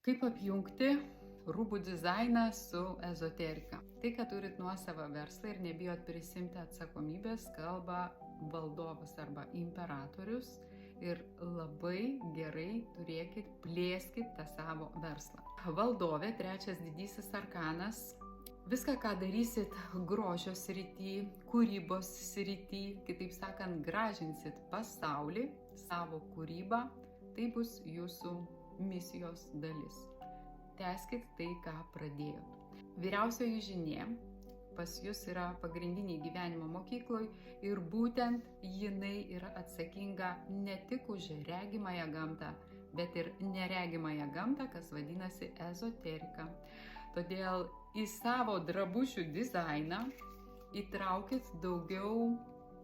Kaip apjungti rūbų dizainą su ezoterika? Tai, kad turit nuosavą verslą ir nebijot prisimti atsakomybės, kalba valdovas arba imperatorius ir labai gerai plėskit tą savo verslą. Valdovė, trečias didysis arkanas. Viską, ką darysit grožio srity, kūrybos srity, kitaip sakant, gražinsit pasaulį, savo kūrybą, tai bus jūsų misijos dalis. Tęskit tai, ką pradėjot. Vyriausioji žinė pas jūs yra pagrindiniai gyvenimo mokykloj ir būtent jinai yra atsakinga ne tik už regimąją gamtą, bet ir neregimąją gamtą, kas vadinasi ezoterika. Todėl į savo drabužių dizainą įtraukit daugiau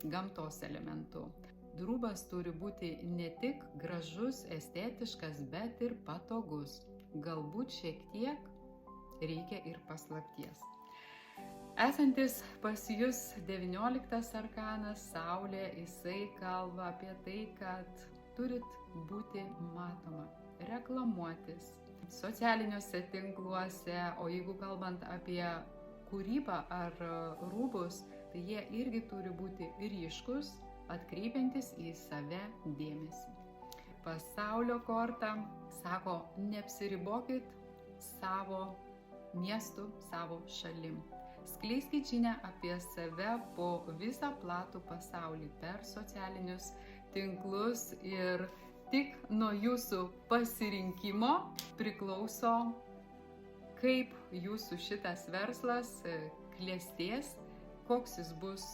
gamtos elementų. Rūbas turi būti ne tik gražus, estetiškas, bet ir patogus. Galbūt šiek tiek reikia ir paslapties. Esantis pas jūs 19 arkanas, Saulė, jisai kalba apie tai, kad turit būti matoma, reklamuotis socialiniuose tinkluose, o jeigu kalbant apie kūrybą ar rūbus, tai jie irgi turi būti ryškus, atkreipiantis į save dėmesį. Pasaulio korta sako, neapsiribokit savo miestu, savo šalim. Skleiskit žinią apie save po visą platų pasaulį per socialinius tinklus ir tik nuo jūsų pasirinkimo priklauso, kaip jūsų šitas verslas klestės, koks jis bus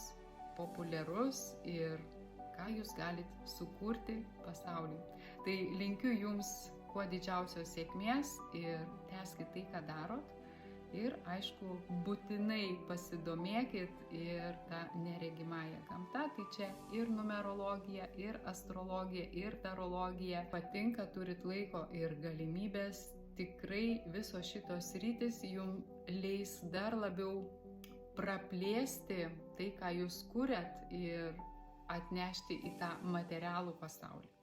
populiarus ir ką jūs galit sukurti pasauliui. Tai linkiu jums kuo didžiausios sėkmės ir tęskit tai, ką darot. Ir aišku, būtinai pasidomėkit ir tą neregimąją gamtą, tai čia ir numerologija, ir astrologija, ir tarologija. Patinka, turit laiko ir galimybės, tikrai visos šitos sritys jums leis dar labiau praplėsti tai, ką jūs kuriat ir atnešti į tą materialų pasaulį.